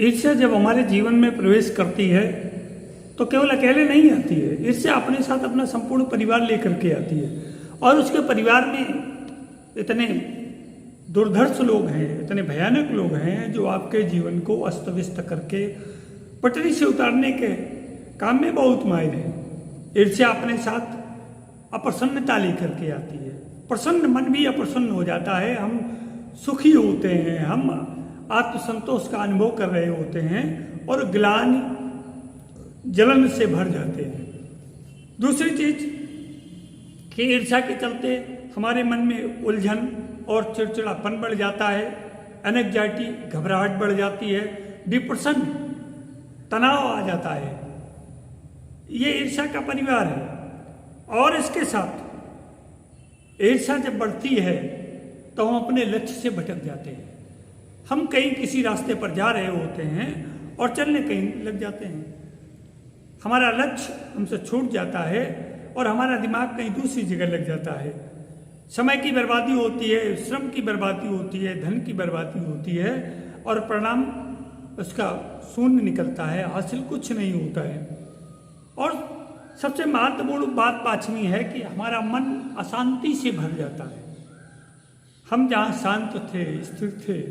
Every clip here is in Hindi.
ईर्ष्या जब हमारे जीवन में प्रवेश करती है तो केवल अकेले नहीं आती है। ईर्ष्या अपने साथ अपना संपूर्ण परिवार लेकर के आती है और उसके परिवार में इतने दुर्धर्ष लोग हैं, इतने भयानक लोग हैं जो आपके जीवन को अस्त व्यस्त करके पटरी से उतारने के काम में बहुत माहिर हैं। ईर्ष्या अपने साथ अप्रसन्नता लेकर के आती है। प्रसन्न मन भी अप्रसन्न हो जाता है। हम सुखी होते हैं, हम आत्मसंतोष का अनुभव कर रहे होते हैं और ग्लानि जलन से भर जाते हैं। दूसरी चीज कि ईर्ष्या के चलते हमारे मन में उलझन और चिड़चिड़ापन बढ़ जाता है, एनेक्जाइटी घबराहट बढ़ जाती है, डिप्रेशन तनाव आ जाता है। ये ईर्ष्या का परिवार है। और इसके साथ ईर्ष्या जब बढ़ती है तो हम अपने लक्ष्य से भटक जाते हैं। हम कहीं किसी रास्ते पर जा रहे होते हैं और चलने कहीं लग जाते हैं। हमारा लक्ष्य हमसे छूट जाता है और हमारा दिमाग कहीं दूसरी जगह लग जाता है। समय की बर्बादी होती है, श्रम की बर्बादी होती है, धन की बर्बादी होती है और परिणाम उसका शून्य निकलता है, हासिल कुछ नहीं होता है। और सबसे महत्वपूर्ण बात पांचवी है कि हमारा मन अशांति से भर जाता है। हम जहाँ शांत थे, स्थिर थे,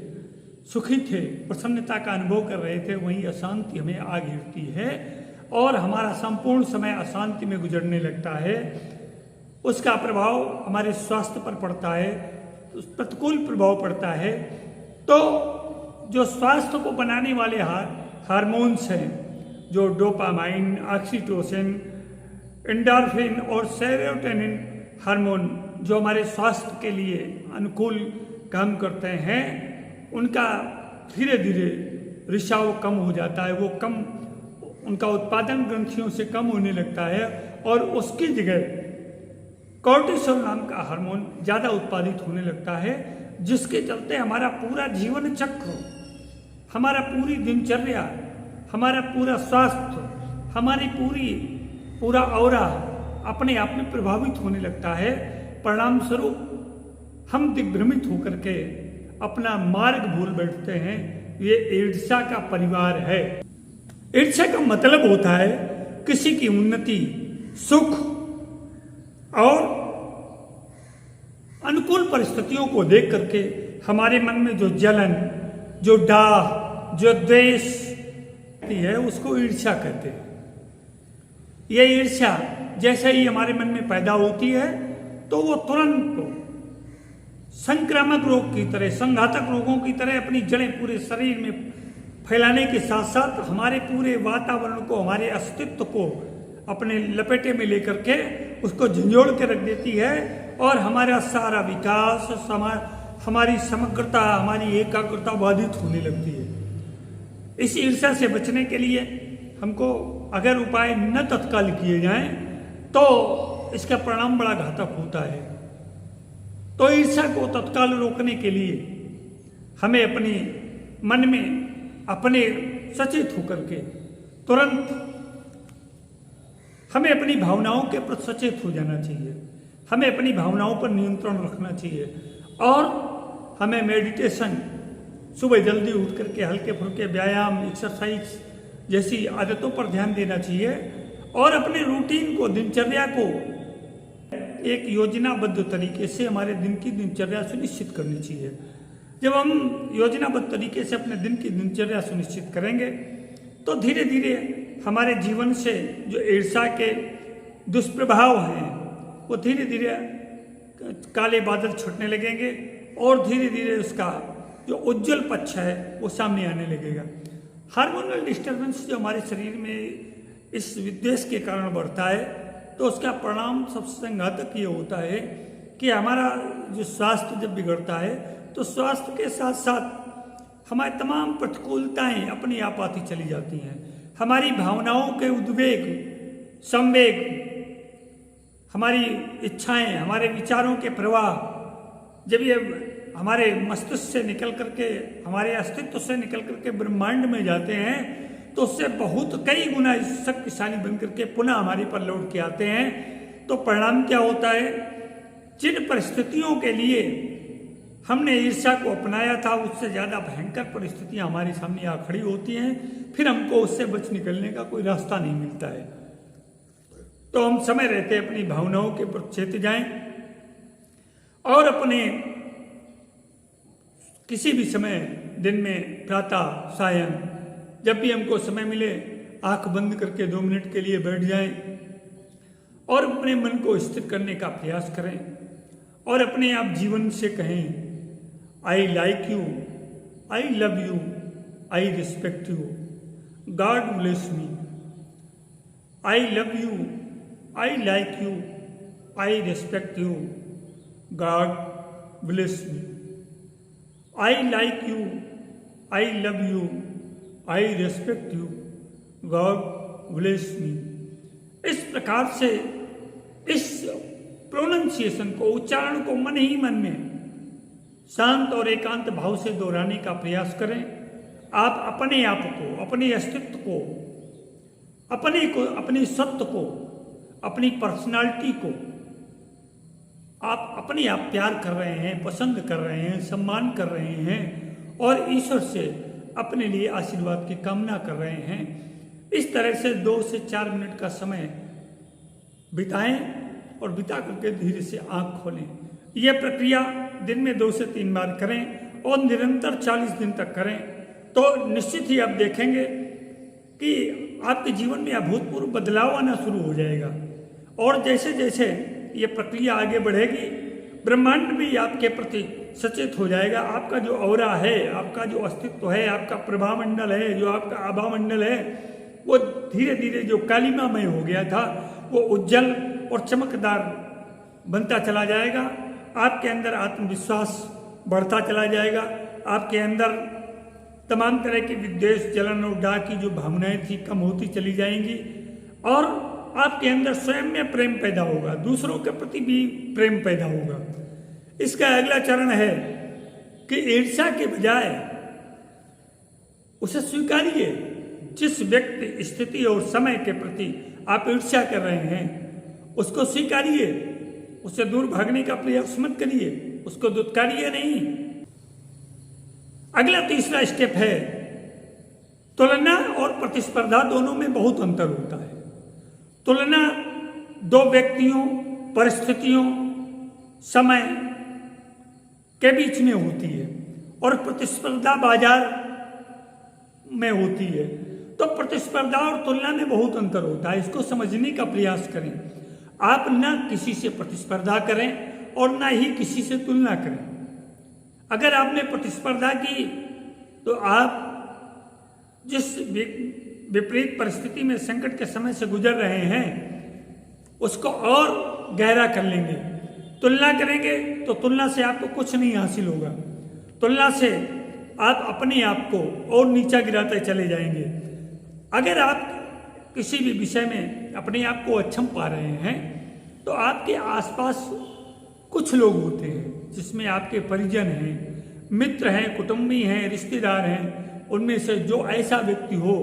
सुखी थे, प्रसन्नता का अनुभव कर रहे थे, वहीं अशांति हमें आ घेरती है और हमारा संपूर्ण समय अशांति में गुजरने लगता है। उसका प्रभाव हमारे स्वास्थ्य पर पड़ता है, प्रतिकूल प्रभाव पड़ता है। तो जो स्वास्थ्य को बनाने वाले हार्मोन्स हैं, जो डोपामाइन, ऑक्सीटोसिन, एंडोर्फिन और सेरोटोनिन हार्मोन जो हमारे स्वास्थ्य के लिए अनुकूल काम करते हैं, उनका धीरे धीरे रिसाव कम हो जाता है। वो कम, उनका उत्पादन ग्रंथियों से कम होने लगता है और उसकी जगह कोर्टिसोल नाम का हार्मोन ज़्यादा उत्पादित होने लगता है, जिसके चलते हमारा पूरा जीवन चक्र, हमारा पूरी दिनचर्या, हमारा पूरा स्वास्थ्य, हमारी पूरा ऑरा अपने आप में प्रभावित होने लगता है। परिणाम स्वरूप हम दिग्भ्रमित होकर के अपना मार्ग भूल बैठते हैं। ये ईर्ष्या का परिवार है। ईर्ष्या का मतलब होता है किसी की उन्नति, सुख और अनुकूल परिस्थितियों को देख करके हमारे मन में जो जलन, जो डाह, जो द्वेष है, उसको ईर्ष्या कहते हैं। ये ईर्ष्या जैसे ही हमारे मन में पैदा होती है तो वो तुरंत संक्रामक रोग की तरह, संघातक रोगों की तरह अपनी जड़ें पूरे शरीर में फैलाने के साथ साथ हमारे पूरे वातावरण को, हमारे अस्तित्व को अपने लपेटे में लेकर के उसको झंझोड़ के रख देती है और हमारा सारा विकास, हमारी समग्रता, हमारी एकाग्रता बाधित होने लगती है। इस ईर्ष्या से बचने के लिए हमको अगर उपाय न तत्काल किए जाएं तो इसका परिणाम बड़ा घातक होता है। तो ईर्ष्या को तत्काल रोकने के लिए हमें अपने मन में अपने सचेत होकर के तुरंत हमें अपनी भावनाओं के प्रति सचेत हो जाना चाहिए। हमें अपनी भावनाओं पर नियंत्रण रखना चाहिए और हमें मेडिटेशन, सुबह जल्दी उठ करके हल्के फुल्के व्यायाम, एक्सरसाइज जैसी आदतों पर ध्यान देना चाहिए और अपने रूटीन को, दिनचर्या को एक योजनाबद्ध तरीके से हमारे दिन की दिनचर्या सुनिश्चित करनी चाहिए। जब हम योजनाबद्ध तरीके से अपने दिन की दिनचर्या सुनिश्चित करेंगे तो धीरे धीरे हमारे जीवन से जो ईर्ष्या के दुष्प्रभाव हैं वो धीरे धीरे काले बादल छूटने लगेंगे और धीरे धीरे उसका जो उज्जवल पक्ष है वो सामने आने लगेगा। हार्मोनल डिस्टर्बेंस जो हमारे शरीर में इस विद्वेष के कारण बढ़ता है तो उसका परिणाम सबसे घातक ये होता है कि हमारा जो स्वास्थ्य जब बिगड़ता है तो स्वास्थ्य के साथ साथ हमारी तमाम प्रतिकूलताएं अपने आप आती चली जाती हैं। हमारी भावनाओं के उद्वेग, संवेग, हमारी इच्छाएं, हमारे विचारों के प्रवाह जब ये हमारे मस्तिष्क से निकल करके, हमारे अस्तित्व से निकल करके ब्रह्मांड में जाते हैं तो उससे बहुत कई गुना शक्तिशाली बन करके पुनः हमारे पर लौट के आते हैं। तो परिणाम क्या होता है? जिन परिस्थितियों के लिए हमने ईर्ष्या को अपनाया था, उससे ज़्यादा भयंकर परिस्थितियां हमारे सामने आ खड़ी होती हैं, फिर हमको उससे बच निकलने का कोई रास्ता नहीं मिलता है। तो हम समय रहते अपनी भावनाओं के प्रति चेत जाएं और अपने किसी भी समय, दिन में, प्रातः, सायं, जब भी हमको समय मिले आंख बंद करके 2 मिनट के लिए बैठ जाएं और अपने मन को स्थिर करने का प्रयास करें और अपने आप जीवन से कहें, I like you, I love you, I respect you, God bless me, I love you, I like you, I respect you, God bless me, I like you, I love you, I respect you, God bless me. इस प्रकार से इस प्रोनाउंसिएशन को, उच्चारण को मन ही मन में शांत और एकांत भाव से दोहराने का प्रयास करें। आप अपने आप को, अपने अस्तित्व को, अपने सत्य को, अपनी पर्सनालिटी को आप अपने आप प्यार कर रहे हैं, पसंद कर रहे हैं, सम्मान कर रहे हैं और ईश्वर से अपने लिए आशीर्वाद की कामना कर रहे हैं। इस तरह से 2 से 4 मिनट का समय बिताएं और बिता करके धीरे से आंख खोलें। यह प्रक्रिया दिन में 2 से 3 बार करें और निरंतर 40 दिन तक करें तो निश्चित ही आप देखेंगे कि आपके जीवन में अभूतपूर्व बदलाव आना शुरू हो जाएगा। और जैसे जैसे ये प्रक्रिया आगे बढ़ेगी, ब्रह्मांड भी आपके प्रति सचेत हो जाएगा। आपका जो औरा है, आपका जो अस्तित्व है, आपका प्रभामंडल है, जो आपका आभामंडल है, वो धीरे धीरे जो कालिमामय हो गया था वो उज्जवल और चमकदार बनता चला जाएगा। आपके अंदर आत्मविश्वास बढ़ता चला जाएगा। आपके अंदर तमाम तरह की विद्वेष, जलन और डाह की जो भावनाएं थी कम होती चली जाएंगी और आपके अंदर स्वयं में प्रेम पैदा होगा, दूसरों के प्रति भी प्रेम पैदा होगा। इसका अगला चरण है कि ईर्ष्या के बजाय उसे स्वीकारिए। जिस व्यक्ति, स्थिति और समय के प्रति आप ईर्ष्या कर रहे हैं उसको स्वीकारिए, उससे दूर भागने का प्रयास मत करिए, उसको दुत्कारिए नहीं। अगला तीसरा स्टेप है, तुलना और प्रतिस्पर्धा दोनों में बहुत अंतर होता है। तुलना 2 व्यक्तियों, परिस्थितियों, समय के बीच में होती है और प्रतिस्पर्धा बाजार में होती है। तो प्रतिस्पर्धा और तुलना में बहुत अंतर होता है, इसको समझने का प्रयास करें। आप ना किसी से प्रतिस्पर्धा करें और ना ही किसी से तुलना करें। अगर आपने प्रतिस्पर्धा की तो आप जिस विपरीत परिस्थिति में, संकट के समय से गुजर रहे हैं उसको और गहरा कर लेंगे। तुलना करेंगे तो तुलना से आपको कुछ नहीं हासिल होगा। तुलना से आप अपने आप को और नीचा गिराते चले जाएंगे। अगर आप किसी भी विषय में अपने आप को अक्षम पा रहे हैं तो आपके आसपास कुछ लोग होते हैं जिसमें आपके परिजन हैं, मित्र हैं, कुटुंबी हैं, रिश्तेदार हैं। उनमें से जो ऐसा व्यक्ति हो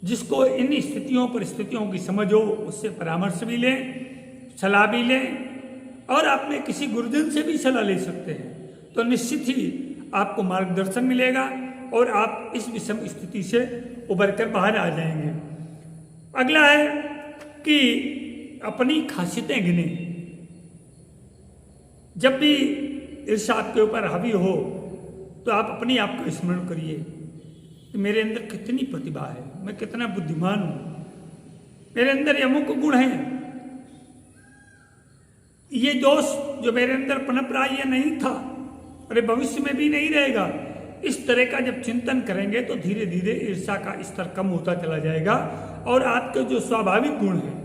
जिसको इन स्थितियों परिस्थितियों की समझ हो, उससे परामर्श भी लें, सलाह भी लें और आप में किसी गुरुजन से भी सलाह ले सकते हैं। तो निश्चित ही आपको मार्गदर्शन मिलेगा और आप इस विषम स्थिति से उबर कर बाहर आ जाएंगे। अगला है कि अपनी खासियतें गिने। जब भी ईर्ष्या आपके ऊपर हावी हो तो आप अपने आप को स्मरण करिए कि मेरे अंदर कितनी प्रतिभा है, मैं कितना बुद्धिमान हूं, मेरे अंदर ये अमुक गुण है, ये दोष जो मेरे अंदर पनप रहा ये नहीं था, अरे भविष्य में भी नहीं रहेगा। इस तरह का जब चिंतन करेंगे तो धीरे धीरे ईर्ष्या का स्तर कम होता चला जाएगा और आपके जो स्वाभाविक गुण हैं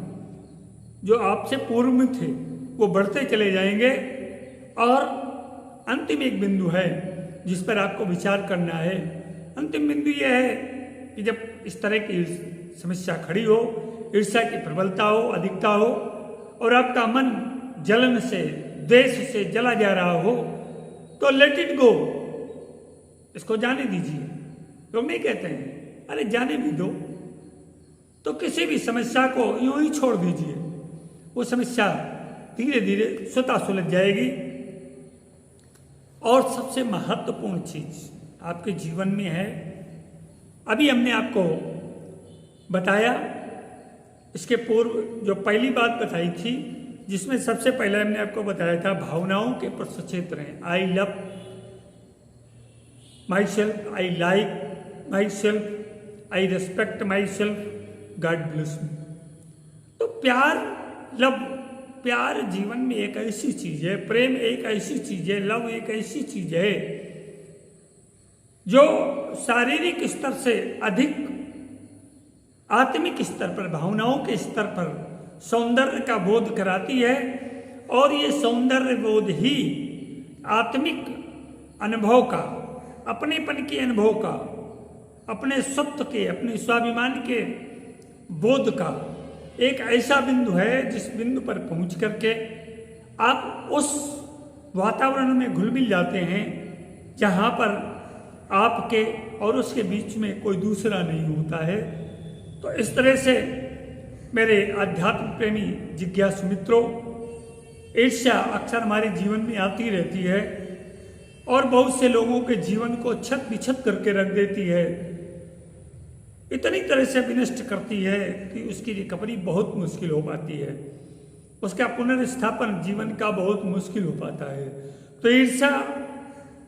जो आपसे पूर्व में थे वो बढ़ते चले जाएंगे। और अंतिम एक बिंदु है जिस पर आपको विचार करना है। अंतिम बिंदु यह है कि जब इस तरह की समस्या खड़ी हो, ईर्ष्या की प्रबलता हो, अधिकता हो और आपका मन जलन से, द्वेष से जला जा रहा हो तो लेट इट गो, इसको जाने दीजिए। लोग नहीं कहते हैं अरे जाने भी दो, तो किसी भी समस्या को यूं ही छोड़ दीजिए, वो समस्या धीरे धीरे स्वतः सुलझ जाएगी। और सबसे महत्वपूर्ण चीज आपके जीवन में है, अभी हमने आपको बताया, इसके पूर्व जो पहली बात बताई थी, जिसमें सबसे पहले हमने आपको बताया था भावनाओं के प्रश्न क्षेत्र हैं। I love my self, I like my self, I respect my self, God bless me. तो प्यार जीवन में एक ऐसी चीज है, प्रेम एक ऐसी चीज है, लव एक ऐसी चीज है जो शारीरिक स्तर से अधिक आत्मिक स्तर पर, भावनाओं के स्तर पर सौंदर्य का बोध कराती है। और ये सौंदर्य बोध ही आत्मिक अनुभव का, अपनेपन के अनुभव का, अपने सत्व के, अपने स्वाभिमान के बोध का एक ऐसा बिंदु है जिस बिंदु पर पहुंच करके आप उस वातावरण में घुल मिल जाते हैं जहां पर आपके और उसके बीच में कोई दूसरा नहीं होता है। तो इस तरह से मेरे अध्यात्म प्रेमी जिज्ञासु मित्रों, ईर्ष्या अक्सर हमारे जीवन में आती रहती है और बहुत से लोगों के जीवन को छत बिछत करके रख देती है, इतनी तरह से विनष्ट करती है कि उसकी रिकवरी बहुत मुश्किल हो पाती है, उसका पुनर्स्थापन जीवन का बहुत मुश्किल हो पाता है। तो ईर्ष्या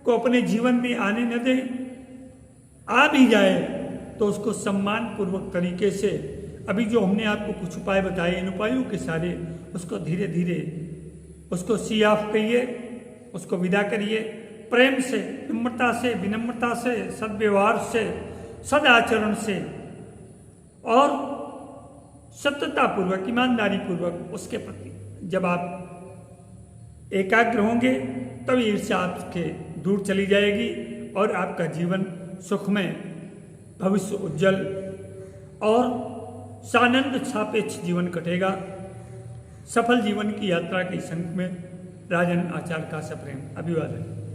को अपने जीवन में आने न दें, आ भी जाए तो उसको सम्मान पूर्वक तरीके से, अभी जो हमने आपको कुछ उपाय बताए, इन उपायों के सारे उसको धीरे धीरे उसको सी ऑफ करिए, उसको विदा करिए, प्रेम से, नम्रता से, विनम्रता से, सद्व्यवहार से, सदाचरण से और सत्यता पूर्वक, ईमानदारी पूर्वक उसके प्रति जब आप एकाग्र होंगे तब ईर्ष्या आपके दूर चली जाएगी और आपका जीवन सुखमय, भविष्य उज्जवल और सानंद सापेक्ष जीवन कटेगा। सफल जीवन की यात्रा के संग में राजन आचार्य का सप्रेम अभिवादन।